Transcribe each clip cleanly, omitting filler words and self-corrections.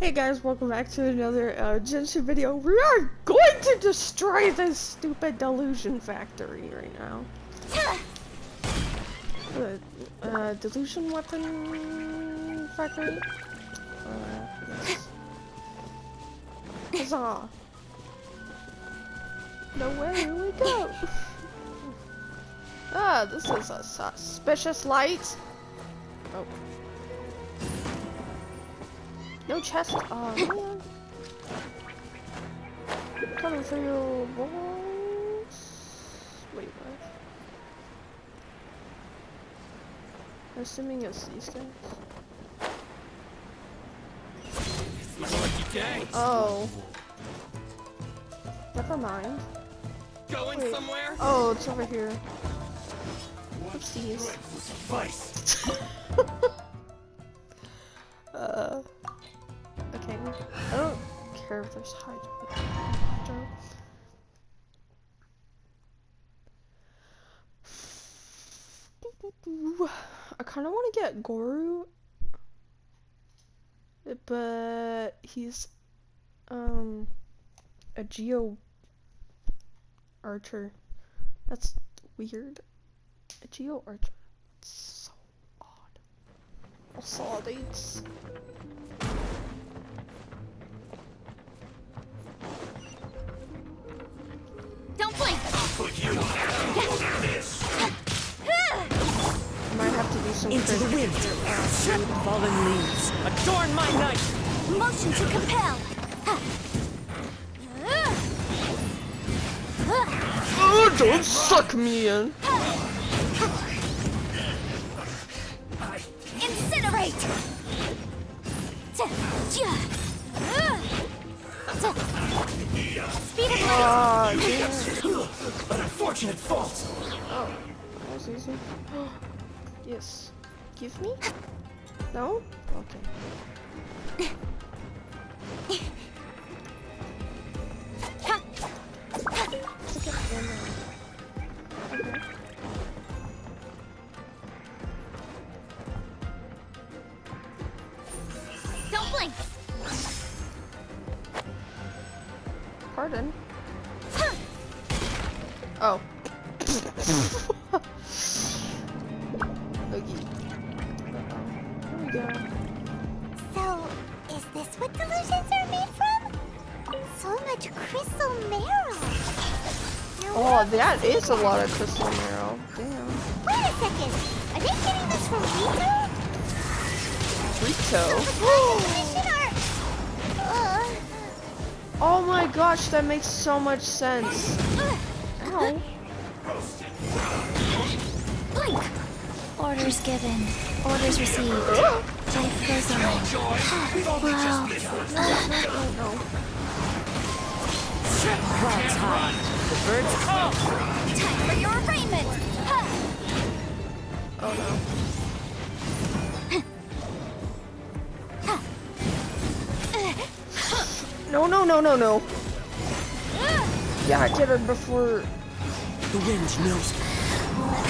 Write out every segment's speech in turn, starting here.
Hey guys, welcome back to another Genshin video. We are going to destroy this stupid delusion factory right now. Delusion weapon factory? Yes. Huzzah! No way, here we go! This is a suspicious light. Oh. No chest. Oh man. Coming for your walls. Wait, what? I'm assuming it's these guys. Oh. Never mind. Going somewhere? Oh, it's over here. Oopsies. Okay. I don't care if there's hide. I kind of want to get Goru, but he's a Geo Archer. That's weird. A Geo Archer. It's so odd. Also, dates. Don't blink! I'll put you on this! I might have to do some into the wind. Fallen leaves. Adorn my night. Motion to compel! Oh, don't suck me in! Incinerate! Speed of light! An unfortunate fault. Oh, that was easy. Yes. Give me? No? Okay. Okay. Don't blink! Pardon? Oh. Okay. Here we go. So, is this what delusions are made from? So much crystal marrow. Oh, that is a lot of crystal marrow. Damn. Wait a second. Are they getting this from Rito? Rito? Mission art. Oh my gosh, that makes so much sense. Ow. Blink! Orders given. Orders received. Life goes on. Wow. No. Clouds high. The birds call. Time for your arraignment! Oh no. No. Yeah, I did it before. The wind knows me.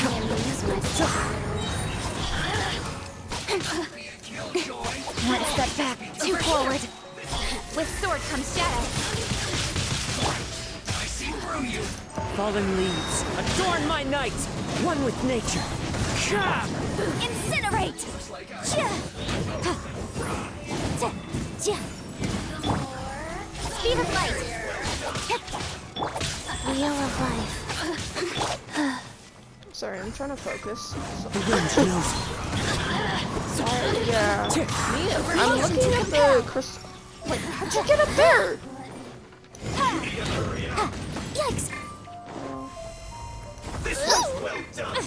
Let me amuse myself. One step back, two forward. With sword comes shadow. I see through you. Fallen leaves. Adorn my night. One with nature. Incinerate! Speed of light! Wheel of life. Sorry, I'm trying to focus. The wind knows me. Yeah. I'm looking at the crystal. Wait, how'd you get up there? Yikes! This was well done.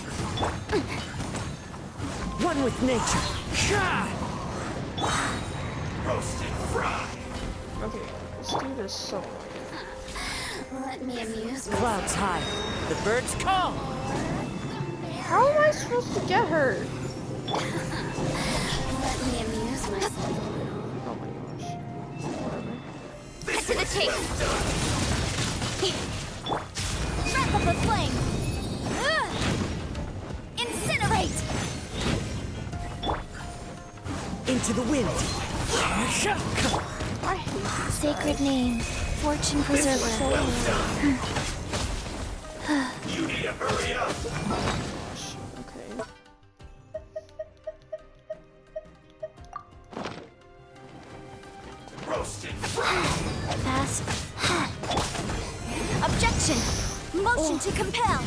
One with nature. Roasted fry. Okay, let's do this so. Let me amuse myself. Clouds high. The birds call. How am I supposed to get her? Let me amuse myself. Oh my gosh. Whatever. Cut to the chase! Wrap up the flame! Incinerate! Into the wind. I hate these Sacred guys. name, fortune preserver. You need to hurry up. Gosh, okay. Roasted. Fast. Objection! Motion to compel!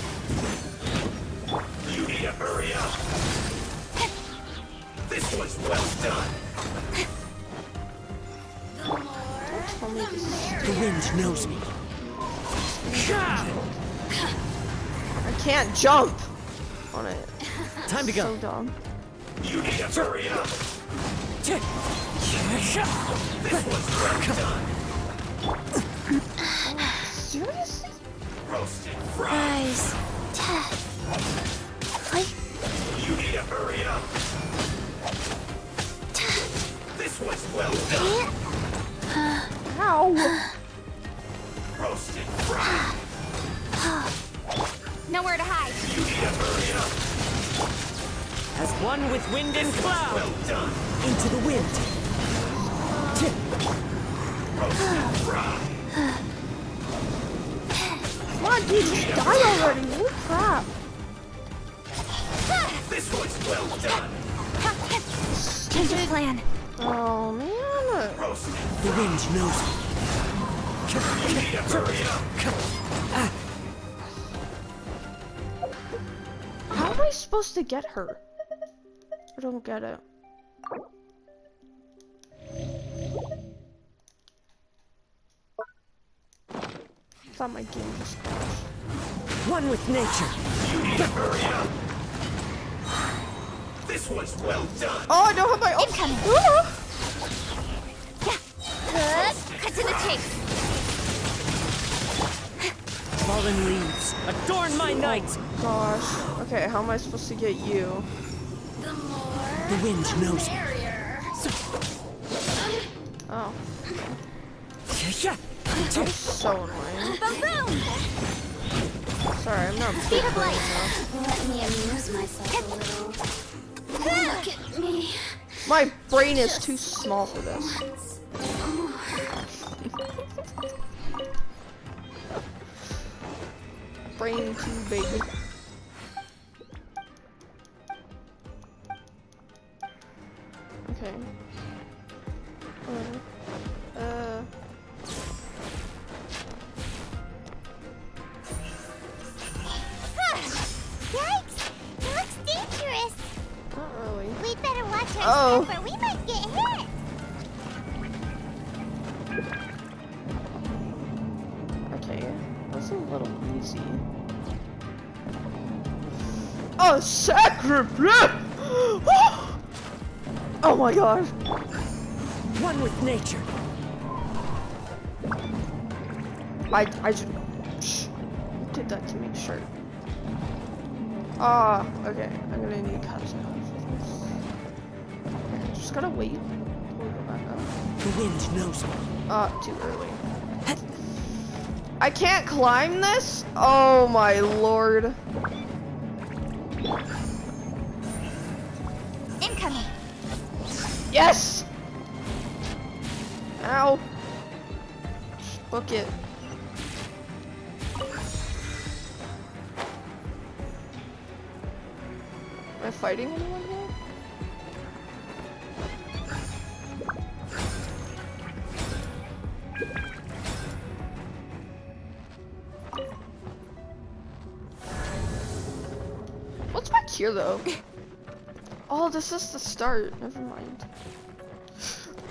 You need to hurry up. This was well done. Tell me this is... The wind knows me. I can't jump on it. Time to So go. dumb. You need to hurry up. This was well done. Seriously? Roasted. Fried. Rise. Fight. You need to hurry up. This was well done. Ow! Roasted. Fried. Nowhere to hide! You need to hurry up. As one with wind and cloud. Well done. Into the wind. Roasted. Fried. Come on, dude, just die already. Holy crap. This was well done. Change of plan. Oh, man. Roasted. The wind knows me. You need to hurry up. How am I supposed to get her? I don't get it. I thought my game just crashed. One with nature. You need to hurry up. This was well done. Oh, I don't have my own. Cut to the chase! Fallen leaves. Adorn my night. Gosh. Okay, how am I supposed to get you? The wind knows me. Oh, that's so annoying. Boom! Sorry, I'm not Speed of light! Let me amuse myself a little. Look at me. My brain is too small for this. Brain too big. Okay. Yikes! It looks dangerous. Not really. We'd better watch our Oh. step or we might get hit. Okay, that's a little easy. Oh, sacrifice! Oh my god. One with nature. I just did that to make sure. Ah, okay. I'm gonna need cuts now for this. Okay, just gotta wait. We'll go back up. The wind knows me. Too early. I can't climb this? Oh my lord. Incoming! Yes! Ow. Just book it. Am I fighting anyone here? What's back here though? Oh, this is the start. Never mind.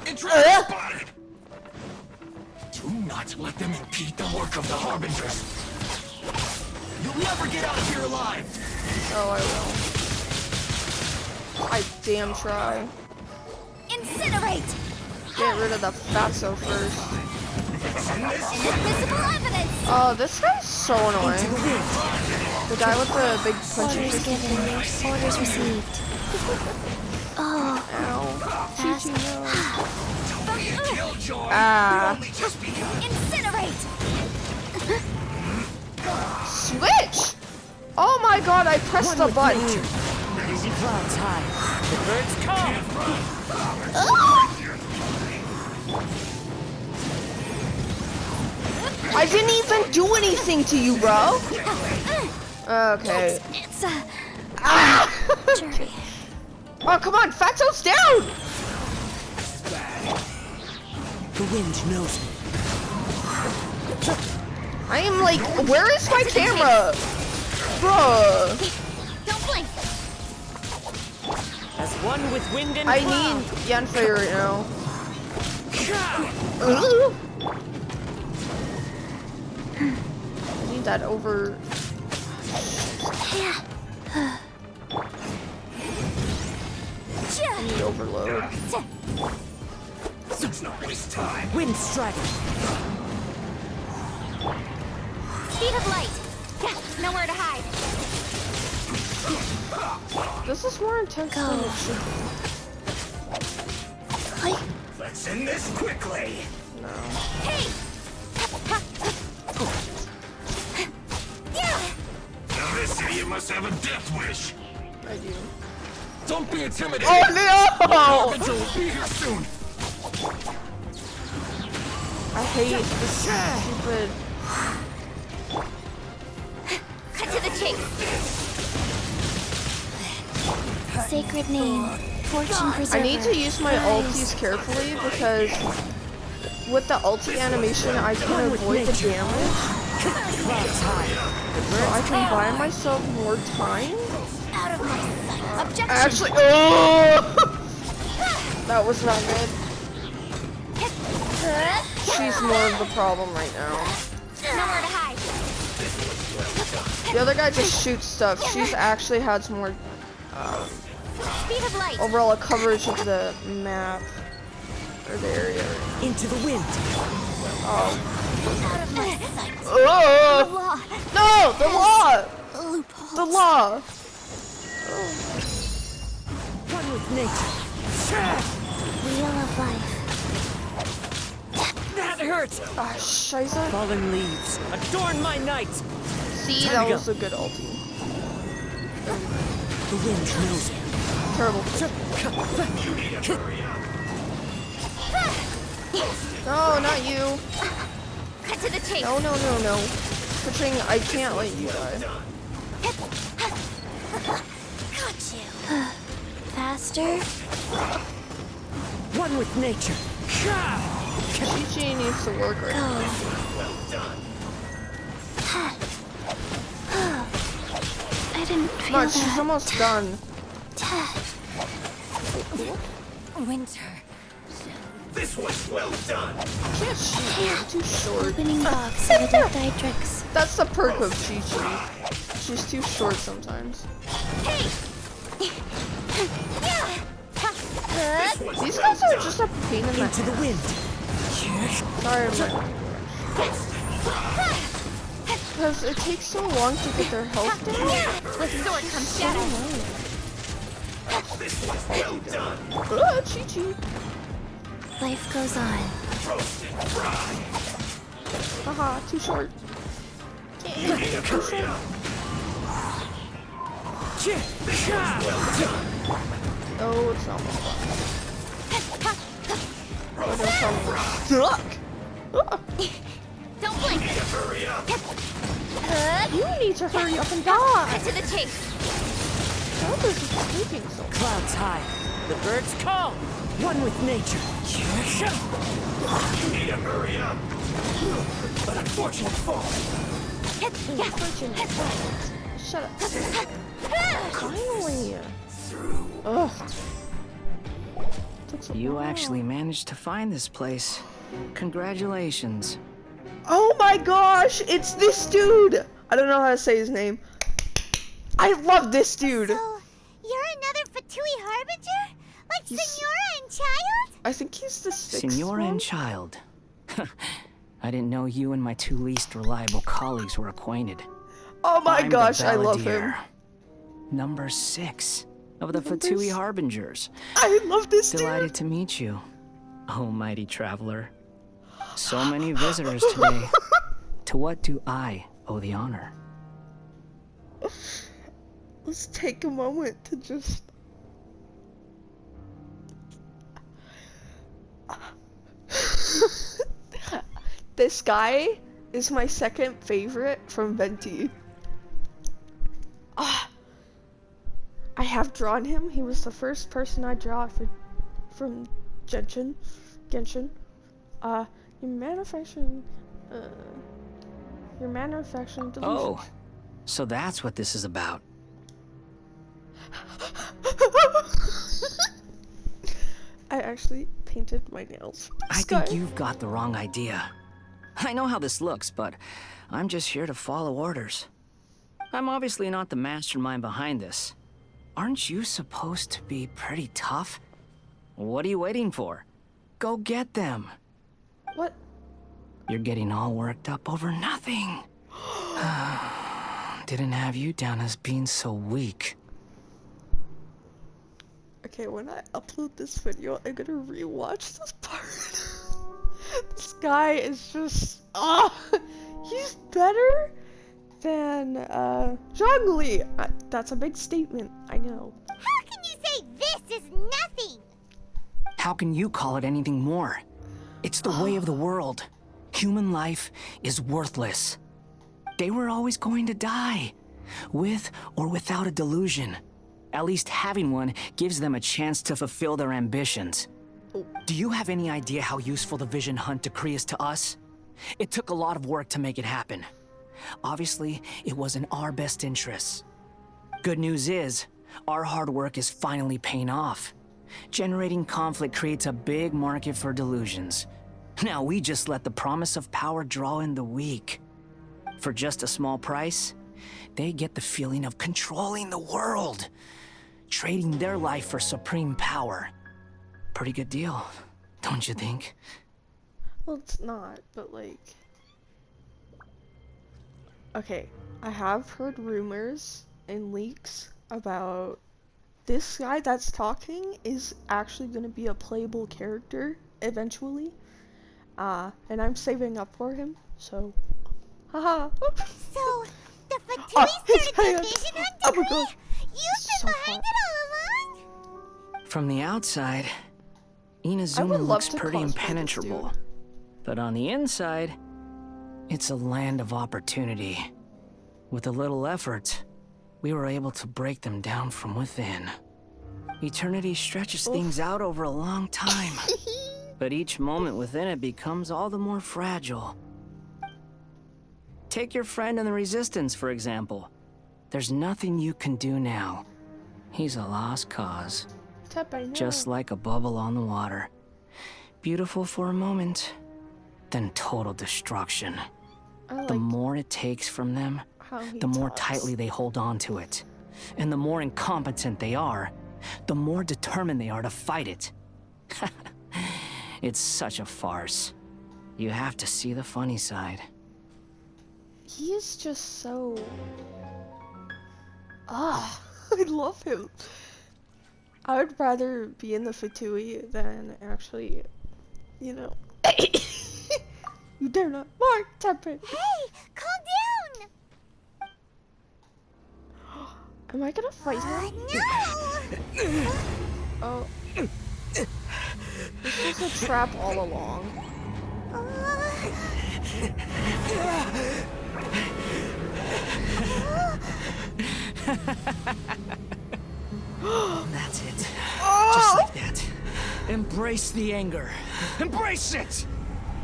Intruder spotted! Do not let them impede the work of the Harbingers. You'll never get out of here alive! Oh, I will. I damn try. Incinerate! Get rid of the fatso first. Visible evidence! Oh, this guy's so annoying. The guy with the big punchy Orders fist. given. Orders received. Oh, Ow. fast. Ah. Incinerate! Switch! Oh my god, I pressed the button. Easy clouds high. The birds come. I didn't even do anything to you, bro. Okay. It's Ah! jury. Oh, come on, Fatso's down! The wind knows me. I am like, where is my camera? Bruh. Don't blink. As one with wind and I cloud. need Yanfei right now. Ugh. I need that over. I need overload. Let's not waste time. Wind strike. Speed of light. Nowhere to hide. This is more intense than it should be. Let's end this quickly. No. Hey. Now this idiot must have a death wish. I do. Don't be intimidated. Oh no! Harbinger will be here soon. I hate this stupid. Cut to the chase. Sacred name. Fortune preserver. I need to use my ultis carefully because with the ulti animation I can avoid the damage. Clouds high. So I can buy myself more time. Out of my sight. Objection. Actually, oh! That was not good. She's more of the problem right now. Nowhere to hide. The other guy just shoots stuff. She's actually has more Speed of light. overall coverage of the map or the area. Into the wind. Oh. Out of my sight. Oh! Law. No! The law! Loopholes. The law! One with nature. Wheel of life. That hurts. Ah, Shiza. Fallen leaves. Adorn my night. See, Time that to go. was a good ulti. The wind knows me. Terrible. No, not you. Cut to the chase. No, no, no, no. Switching, I can't let you die. Got you. Faster. One with nature. Chi-Chi needs to work right now. I didn't feel Come on, she's almost done. Winter. This was well done. Can't shoot you, too short. Opening box of Didrix. That's the perk of Chi-Chi. She's too short sometimes. These guys are just a pain in the Into the wind. Sorry, I'm not. Because it takes so long to get their health down. With sword comes shadow. This was well done. Ah, Chi-Chi. Life goes on. Roasted fry. Haha, too short. Hurry up. No, it's not one. Oh, no, Suck! Don't blink. Hurry up. You need to hurry up and die! Cut to the chase. How is it taking so long? Clouds high. The birds call. One with nature. You need to hurry up. An unfortunate fall. Shut up. Finally! Through. Ugh. Took so You long. actually managed to find this place. Congratulations. Oh my gosh! It's this dude! I don't know how to say his name. I love this dude! So, you're another Fatui Harbinger? Like He's- Senora and Child? I think he's the sixth Senora one. and Child. I didn't know you and my two least reliable colleagues were acquainted. Oh my I'm the gosh, I love him. Balladeer, Number 6 of the Number Fatui s- Harbingers. I love this Delighted dude! to meet you, oh mighty traveler. So many visitors today. To what do I owe the honor? Let's take a moment to just... This guy is my second favorite from Venti. Ah, I have drawn him. He was the first person I draw from Genshin. Your manufacturing delusion. Oh, so that's what this is about. I actually painted my nails. I think you've got the wrong idea. I know how this looks, but I'm just here to follow orders. I'm obviously not the mastermind behind this. Aren't you supposed to be pretty tough? What are you waiting for? Go get them. What? You're getting all worked up over nothing. Didn't have you down as being so weak. Okay, when I upload this video, I'm gonna rewatch this part. This guy is just, he's better than, Zhongli. That's a big statement, I know. How can you say this is nothing? How can you call it anything more? It's the way of the world. Human life is worthless. They were always going to die, with or without a delusion. At least having one gives them a chance to fulfill their ambitions. Do you have any idea how useful the Vision Hunt decree is to us? It took a lot of work to make it happen. Obviously, it was in our best interests. Good news is, our hard work is finally paying off. Generating conflict creates a big market for delusions. Now we just let the promise of power draw in the weak. For just a small price, they get the feeling of controlling the world, trading their life for supreme power. Pretty good deal, don't you think? Well, it's not, but like... Okay, I have heard rumors and leaks about this guy that's talking is actually going to be a playable character eventually. And I'm saving up for him, so... Haha! So, the Fatui started the Vision Hunt Oh my decree? gosh! You've been So behind hot. it all along? From the outside, I would Inazuma love looks to pretty cosplay this impenetrable. dude. But on the inside, it's a land of opportunity. With a little effort, we were able to break them down from within. Eternity stretches things out over a long time, but each moment within it becomes all the more fragile. Take your friend in the Resistance, for example. There's nothing you can do now. He's a lost cause, Tepe, no. just like a bubble on the water. Beautiful for a moment, then total destruction. I The like more it takes from them, how he the more talks. tightly they hold on to it. And the more incompetent they are, the more determined they are to fight it. It's such a farce. You have to see the funny side. He is just so... I love him. I would rather be in the Fatui than actually, you know... You dare not mark Tepe! Hey, calm down! Am I gonna fight him? No! Oh. This was a trap all along. That's it. Oh! Just like that. Embrace the anger. Embrace it!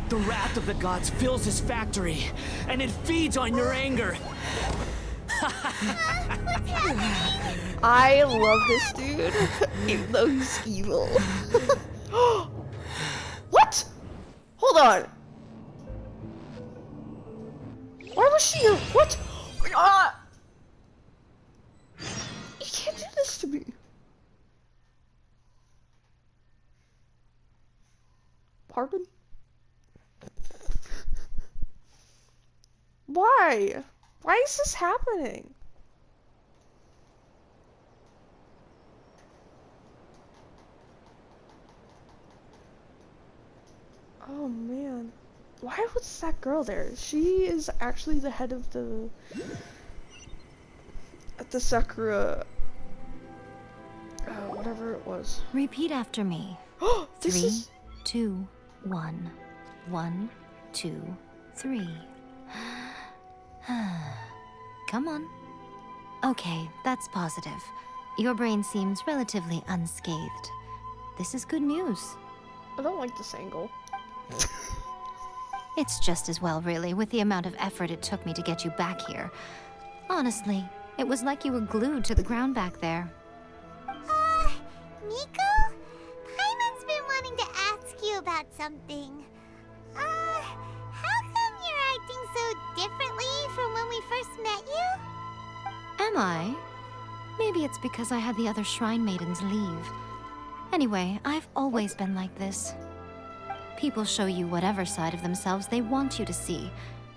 The wrath of the gods fills his factory, and it feeds on your anger. I love this dude, even though he's evil. What? Hold on. Why was she here? What? You can't do this to me. Pardon? Why? Why is this happening? Oh man. Why was that girl there? She is actually the head of the Sakura whatever it was. Repeat after me. This 3, is 2, 1. 1, 2, 3. Come on. Okay, that's positive. Your brain seems relatively unscathed. This is good news. I don't like this angle. It's just as well, really, with the amount of effort it took me to get you back here. Honestly, it was like you were glued to the ground back there. Miko? Paimon's been wanting to ask you about something. How come you're acting so differently from when we first met you? Am I? Maybe it's because I had the other shrine maidens leave. Anyway, I've always been like this. People show you whatever side of themselves they want you to see.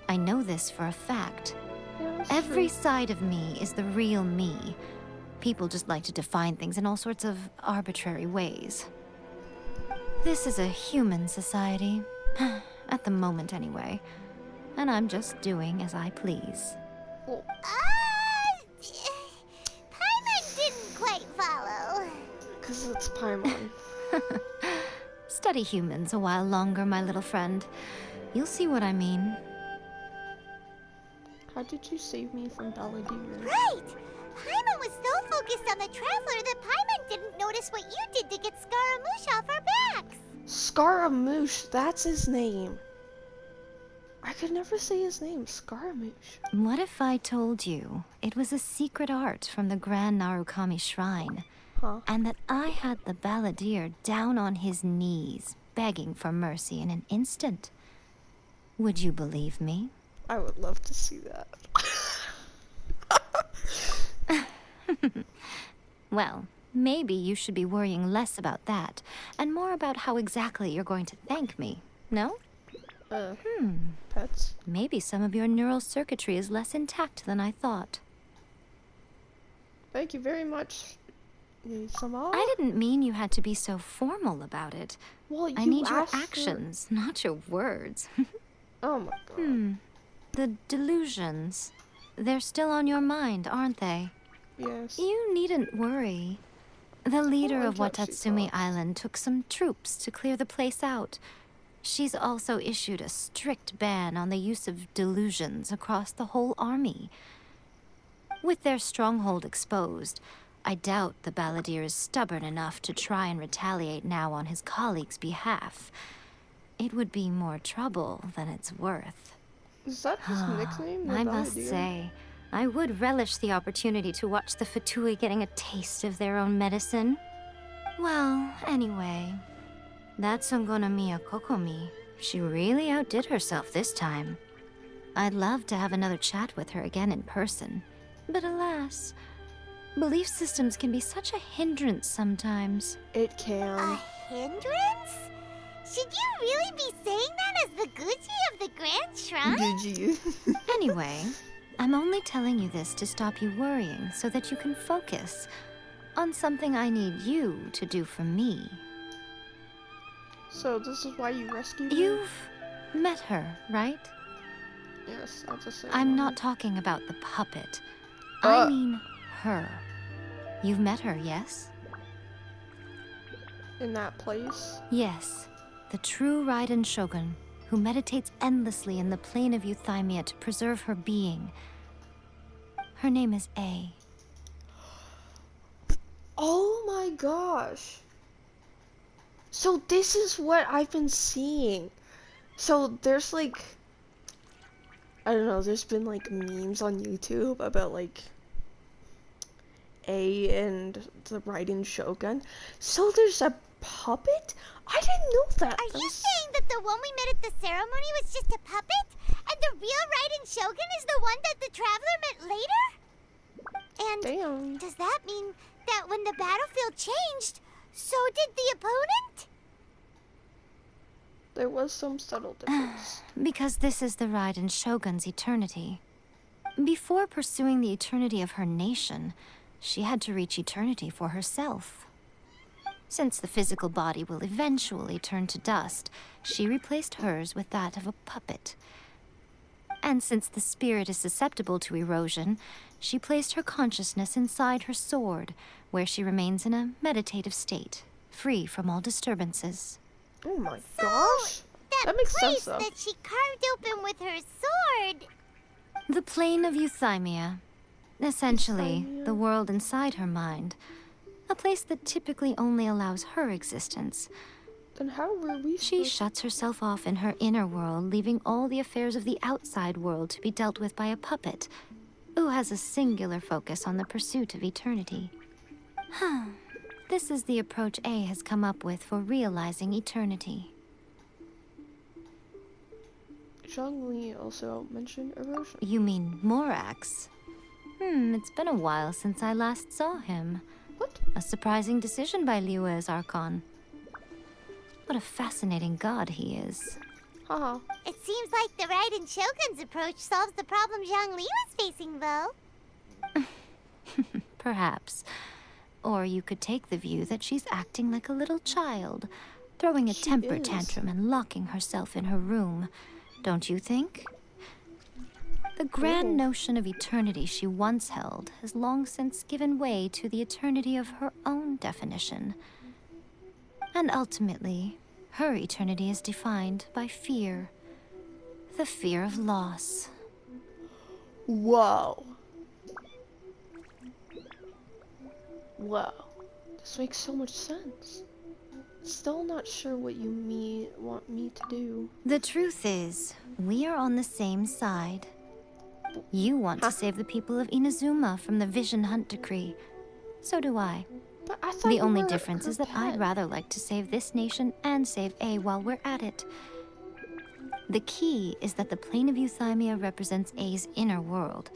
I know this for a fact. Yeah, that's Every true. side of me is the real me. People just like to define things in all sorts of arbitrary ways. This is a human society. At the moment, anyway. And I'm just doing as I please. Well, Paimon didn't quite follow. because it's Paimon. Study humans a while longer, my little friend. You'll see what I mean. How did you save me from Balladeer? Right! Paimon was so focused on the Traveler that Paimon didn't notice what you did to get Scaramouche off our backs. Scaramouche, that's his name. I could never say his name, Scaramouche. What if I told you it was a secret art from the Grand Narukami Shrine, Huh? and that I had the Balladeer down on his knees, begging for mercy in an instant? Would you believe me? I would love to see that. Well, maybe you should be worrying less about that, and more about how exactly you're going to thank me, no? Pets? Maybe some of your neural circuitry is less intact than I thought. Thank you very much, Sama. I didn't mean you had to be so formal about it. Well, you I need your asked for- actions, not your words. Oh my god. The delusions. They're still on your mind, aren't they? Yes. You needn't worry. The leader Oh, I of thought she Watatsumi thought. Island took some troops to clear the place out. She's also issued a strict ban on the use of delusions across the whole army. With their stronghold exposed, I doubt the Balladeer is stubborn enough to try and retaliate now on his colleagues' behalf. It would be more trouble than it's worth. Is that his nickname? the I must Balladeer? say, I would relish the opportunity to watch the Fatui getting a taste of their own medicine. Well, anyway, that Songonomiya Kokomi, she really outdid herself this time. I'd love to have another chat with her again in person. But alas, belief systems can be such a hindrance sometimes. It can. A hindrance? Should you really be saying that as the Gucci of the Grand Shrine? Gucci. Anyway, I'm only telling you this to stop you worrying so that you can focus on something I need you to do for me. So this is why you rescued me? You've met her, right? Yes, that's the same. I'm not talking about the puppet. Uh. I mean her. You've met her, yes? In that place. Yes. The true Raiden Shogun, who meditates endlessly in the plane of Euthymia to preserve her being. Her name is A. Oh my gosh. So this is what I've been seeing. So there's like, I don't know, there's been like memes on YouTube about like A and the Raiden Shogun. So there's a puppet? I didn't know that. Are you saying that the one we met at the ceremony was just a puppet? And the real Raiden Shogun is the one that the Traveler met later? And Damn. does that mean that when the battlefield changed, so did the opponent? There was some subtle difference. Because this is the Raiden Shogun's eternity. Before pursuing the eternity of her nation, she had to reach eternity for herself. Since the physical body will eventually turn to dust, she replaced hers with that of a puppet. And since the spirit is susceptible to erosion, she placed her consciousness inside her sword, where she remains in a meditative state, free from all disturbances. Oh my gosh. That makes place sense though. that she carved open with her sword. The plane of euthymia. Essentially, Euthymia? the world inside her mind. A place that typically only allows her existence. Then how were we She supposed shuts herself off in her inner world, leaving all the affairs of the outside world to be dealt with by a puppet, who has a singular focus on the pursuit of eternity. This is the approach A has come up with for realizing eternity. Zhongli also mentioned erosion. You mean Morax? It's been a while since I last saw him. What? A surprising decision by Liyue's Archon. What a fascinating god he is. Haha. It seems like the Raiden Shogun's approach solves the problem Zhongli was facing, though. Perhaps. Or you could take the view that she's acting like a little child, throwing a She temper is. tantrum and locking herself in her room. Don't you think? The grand Ooh. notion of eternity she once held has long since given way to the eternity of her own definition. And ultimately, her eternity is defined by fear. The fear of loss. Whoa. Whoa. This makes so much sense. Still not sure what you want me to do. The truth is, we are on the same side. You want to save the people of Inazuma from the Vision Hunt decree. So do I. But I thought The you only were difference her is that I'd pet. rather like to save this nation and save A while we're at it. The key is that the plane of euthymia represents A's inner world.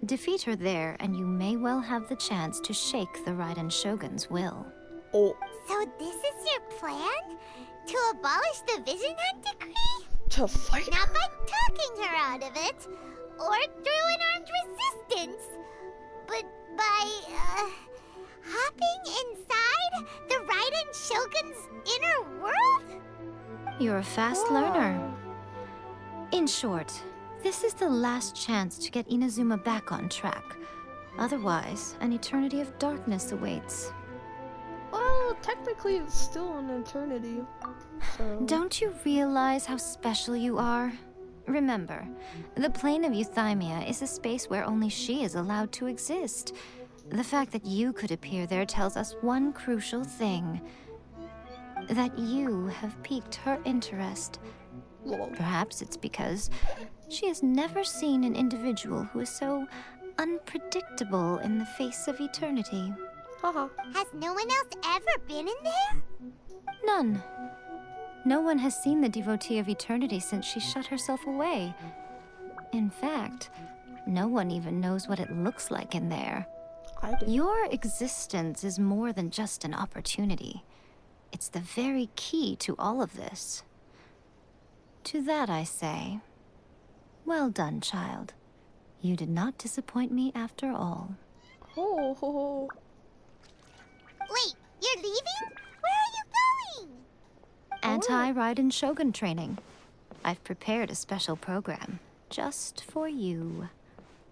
Defeat her there, and you may well have the chance to shake the Raiden Shogun's will. Oh, So this is your plan? To abolish the Vision Hunt decree? to fight Not her? by talking her out of it, or through an armed resistance, but by, hopping inside the Raiden Shogun's inner world? You're a fast learner. In short, this is the last chance to get Inazuma back on track. Otherwise, an eternity of darkness awaits. Well, technically it's still an eternity. So. Don't you realize how special you are? Remember, the plane of euthymia is a space where only she is allowed to exist. The fact that you could appear there tells us one crucial thing. That you have piqued her interest. Lol. Perhaps it's because she has never seen an individual who is so unpredictable in the face of eternity. Haha. Has no one else ever been in there? None. No one has seen the devotee of eternity since she shut herself away. In fact, no one even knows what it looks like in there. I did. Your existence is more than just an opportunity. It's the very key to all of this. To that I say, well done, child. You did not disappoint me after all. Ho ho ho. Wait, you're leaving? Where are you going? Anti-Raiden Shogun training. I've prepared a special program just for you.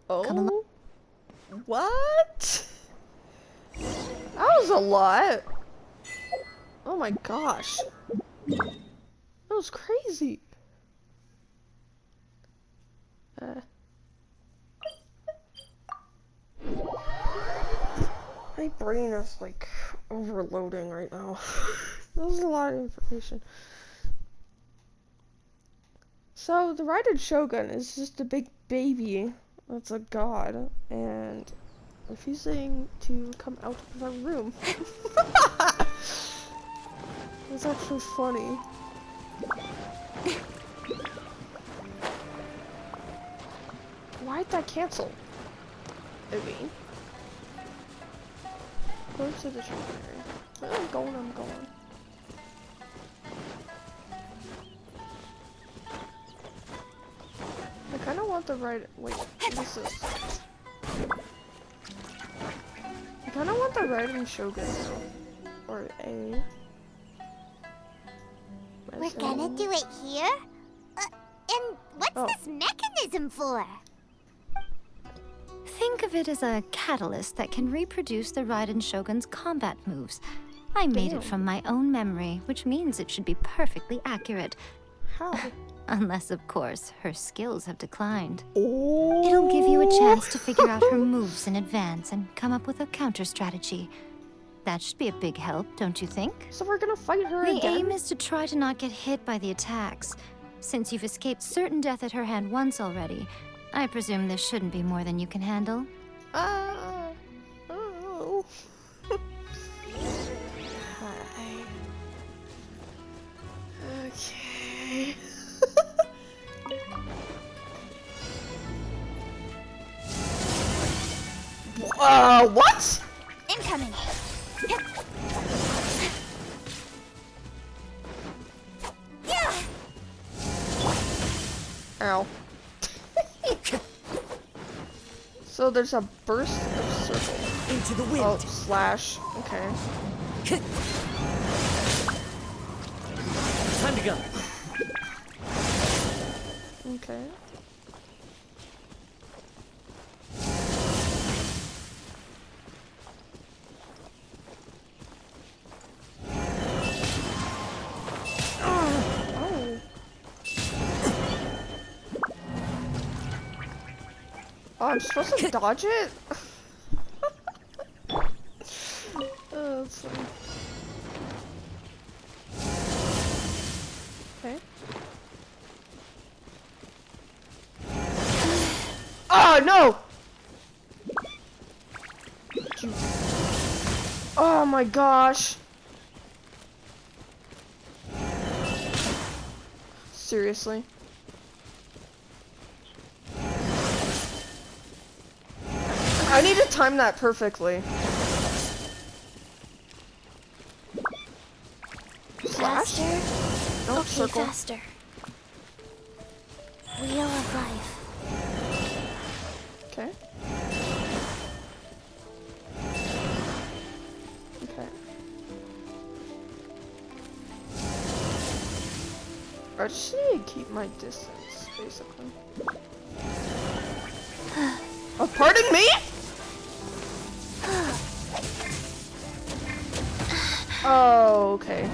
Come along. Oh. What? That was a lot. Oh my gosh. That was crazy. My brain is like overloading right now. That was a lot of information. So the Raiden Shogun is just a big baby that's a god and refusing to come out of our room. It's actually funny. Why'd that cancel? Okay. Go to the shopping area. Where I'm going, I'm going. I kinda want the right. Wait, what is this? I kinda want the Raiden Shogun. Or A. We're gonna do it here? And what's Oh. this mechanism for? Think of it as a catalyst that can reproduce the Raiden Shogun's combat moves. I made Damn. it from my own memory, which means it should be perfectly accurate. How? Unless, of course, her skills have declined. Oh. It'll give you a chance to figure out her moves in advance and come up with a counter strategy. That should be a big help, don't you think? So we're gonna fight her The again? aim is to try to not get hit by the attacks. Since you've escaped certain death at her hand once already, I presume this shouldn't be more than you can handle. Oh. Okay. What? Incoming. Yeah. Ow. So there's a burst of circle. Into the wind. Oh, slash. Okay. Time to go. Okay. Oh. Oh, I'm supposed to dodge it? Oh, that's funny. Okay. Oh, no! Oh my gosh. Seriously? I need to time that perfectly. Slash? Faster. Don't Okay, circle. faster. Wheel of life. Okay. Okay. I just need to keep my distance, basically. Oh, pardon me? Oh, okay.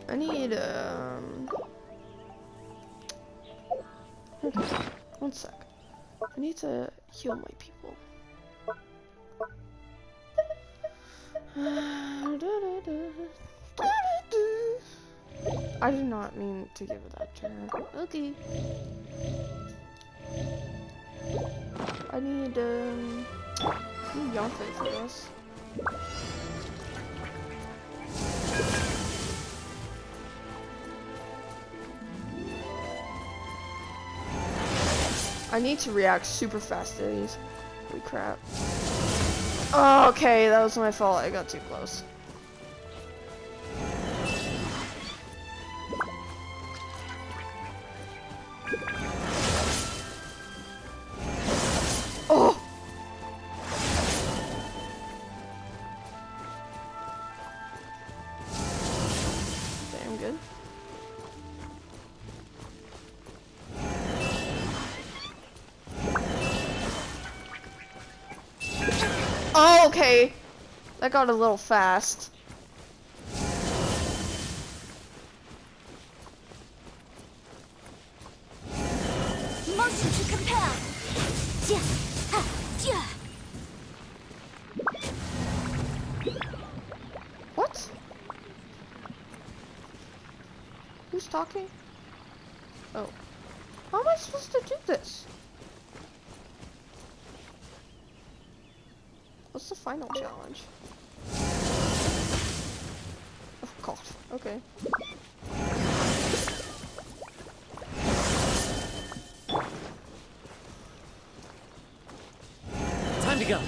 I need, okay, one sec. I need to heal my people. I did not mean to give it that turn. Okay. I need Yonfe for this. I need to react super fast to these. Holy crap. Oh, okay, that was my fault. I got too close. Oh! Okay, I'm good. Oh, okay. That got a little fast. Motion to compel. Yeah. Ha. Yeah. What? Who's talking? Oh. How am I supposed to do this? What's the final challenge? Oh god, okay. Time to go.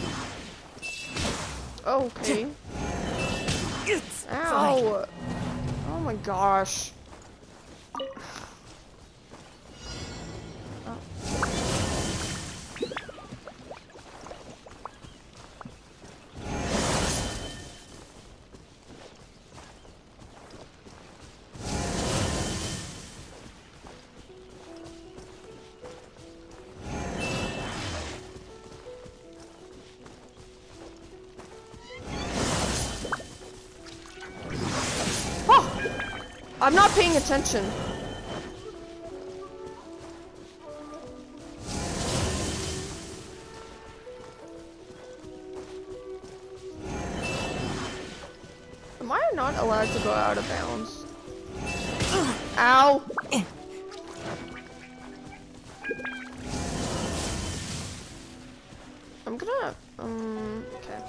Okay. It's fine. Ow! Oh my gosh. I'm not paying attention. Am I not allowed to go out of bounds? Ow! I'm gonna, okay.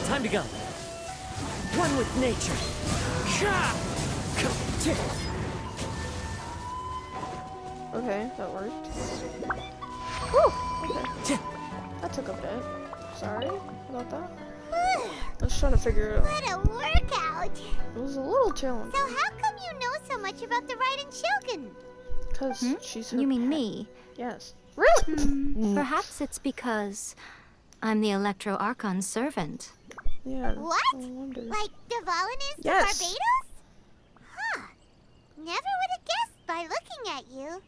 Time to go. One with nature. Okay, that worked. Whew, okay. That took a bit. Sorry about that. I was trying to figure it out. What a workout! It was a little challenging. So how come you know so much about the Raiden Shogun? Because she's her You mean pet. me? Yes. Really? Perhaps it's because I'm the Electro Archon's servant. Yeah. What? I wonder. Like Dvalin is to Yes. Barbados? Huh. Never would have guessed by looking at you.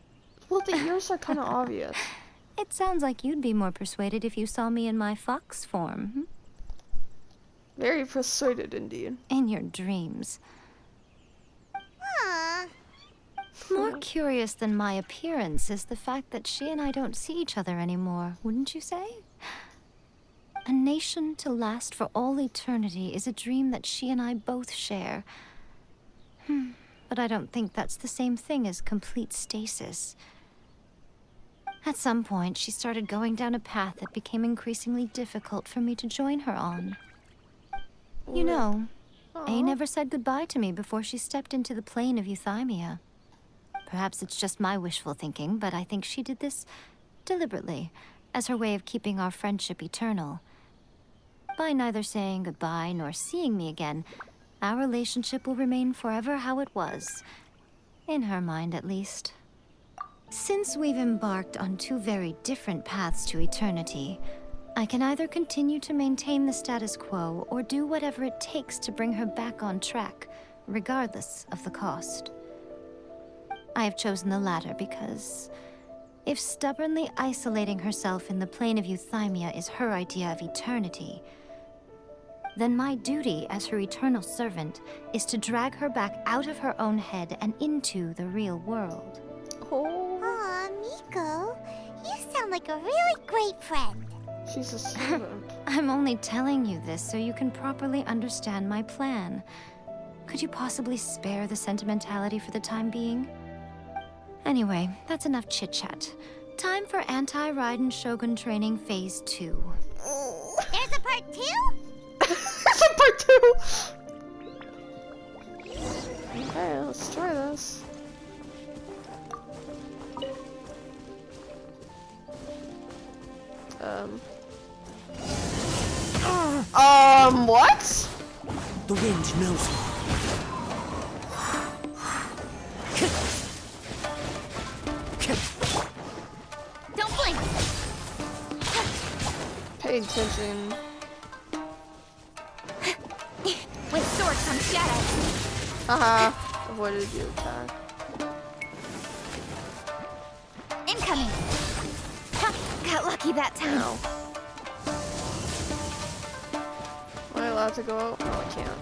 Well, the ears are kind of obvious. It sounds like you'd be more persuaded if you saw me in my fox form. Very persuaded indeed. In your dreams. Huh. More curious than my appearance is the fact that she and I don't see each other anymore, wouldn't you say? A nation to last for all eternity is a dream that she and I both share. But I don't think that's the same thing as complete stasis. At some point, she started going down a path that became increasingly difficult for me to join her on. You know, A never said goodbye to me before she stepped into the plane of euthymia. Perhaps it's just my wishful thinking, but I think she did this deliberately, as her way of keeping our friendship eternal. By neither saying goodbye nor seeing me again, our relationship will remain forever how it was. In her mind, at least. Since we've embarked on two very different paths to eternity, I can either continue to maintain the status quo or do whatever it takes to bring her back on track, regardless of the cost. I have chosen the latter because if stubbornly isolating herself in the plane of euthymia is her idea of eternity, then my duty as her eternal servant is to drag her back out of her own head and into the real world. Oh, Aw, Miko, you sound like a really great friend. she's a servant. I'm only telling you this so you can properly understand my plan. Could you possibly spare the sentimentality for the time being? Anyway, that's enough chit-chat. Time for Anti-Raiden Shogun Training Phase 2. There's a part 2? That's a part 2! Okay, let's try this. What? The wind knows me. Don't blink! Pay attention. With sword comes shadow. Haha, avoided your attack. Incoming! Ha, got lucky that time. Ow. Am I allowed to go out? No, I can't.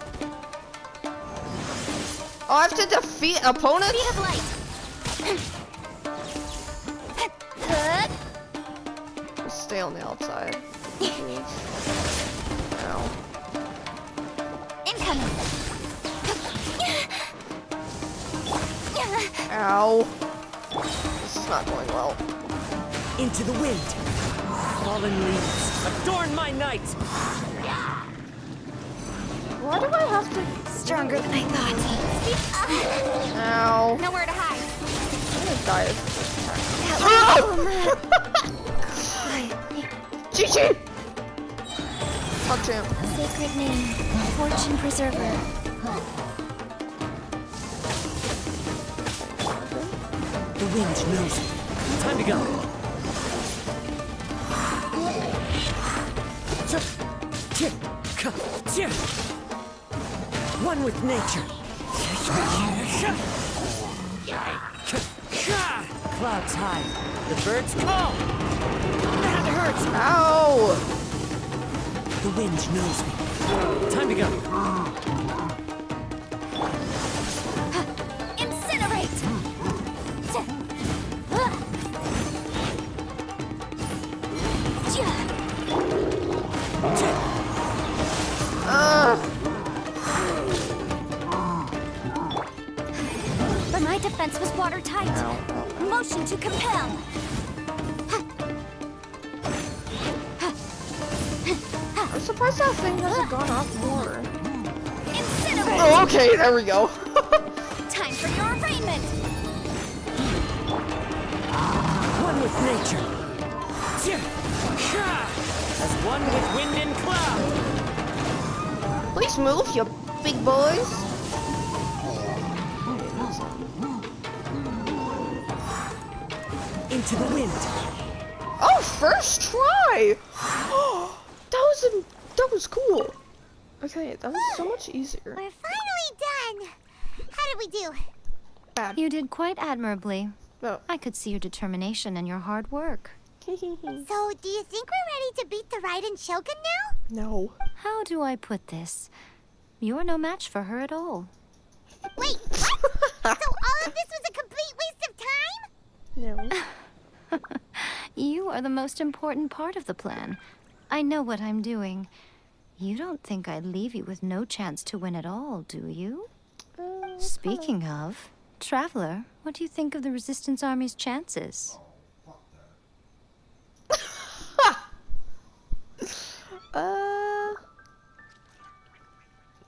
Oh, I have to defeat opponents? Speed of light. Just stay on the outside. Jeez. Ow. Incoming! Ow. This is not going well. Into the wind. Fallen leaves, adorn my night. Why do I have to? Stronger than I thought. Ow. Nowhere to hide. I'm gonna die of this attack. Chi-Chi! Touch him. Sacred name, fortune preserver. The wind knows me. Time to go. One with nature. Clouds high. The birds call. That hurts. Ow! The wind knows me. Time to go. My defense was watertight. Motion to compel. I'm surprised that thing hasn't gone off more. Incinerate! Oh, okay, there we go. Time for your arraignment! One with nature. As one with wind and cloud. Please move, you big boys. Into the wind. Oh, first try! That was cool. Okay, that was so much easier. We're finally done. How did we do? Bad. You did quite admirably. No. I could see your determination and your hard work. So, do you think we're ready to beat the Raiden Shogun now? No. How do I put this? You're no match for her at all. Wait, what? So all of this was a complete waste of time? No. You are the most important part of the plan. I know what I'm doing. You don't think I'd leave you with no chance to win at all, do you? Speaking of, Traveler, what do you think of the Resistance Army's chances?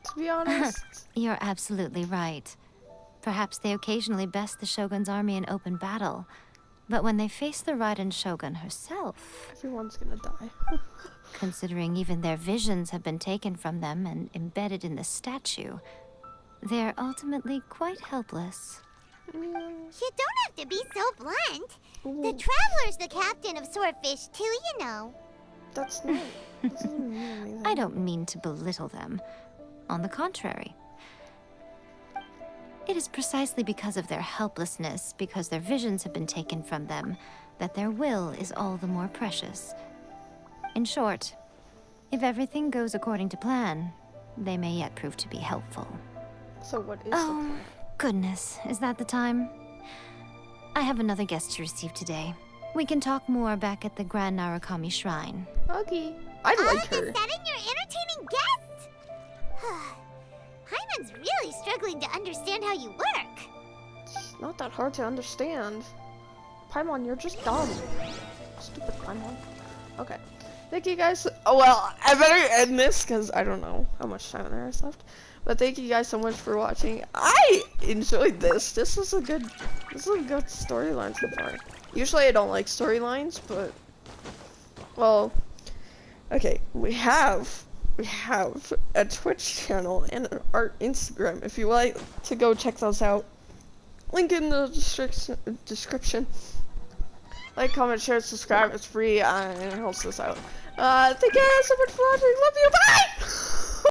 To be honest, You're absolutely right. Perhaps they occasionally best the Shogun's army in open battle, but when they face the Raiden Shogun herself, everyone's gonna die. considering even their visions have been taken from them and embedded in the statue, they're ultimately quite helpless. You don't have to be so blunt. The Traveler's the captain of Swordfish too, you know. That's not. That doesn't mean anything. I don't mean to belittle them. On the contrary. It is precisely because of their helplessness, because their visions have been taken from them, that their will is all the more precious. In short, if everything goes according to plan, they may yet prove to be helpful. So what is Oh, goodness, is that the time? I have another guest to receive today. We can talk more back at the Grand Narukami Shrine. the Okay. I All like of a her. sudden, you're entertaining guests? Paimon's really struggling to understand how you work. It's not that hard to understand. Paimon, you're just dumb. Stupid Paimon. Okay. Thank you guys. Oh, well, I better end this because I don't know how much time there is left. But thank you guys so much for watching. I enjoyed this. This is a good storyline so far. Usually I don't like storylines, but well, okay. We have a Twitch channel and an art Instagram. If you like to go check those out, link in the description. Like, comment, share, subscribe. It's free and it helps us out. Thank you guys so much for watching. Love you. Bye.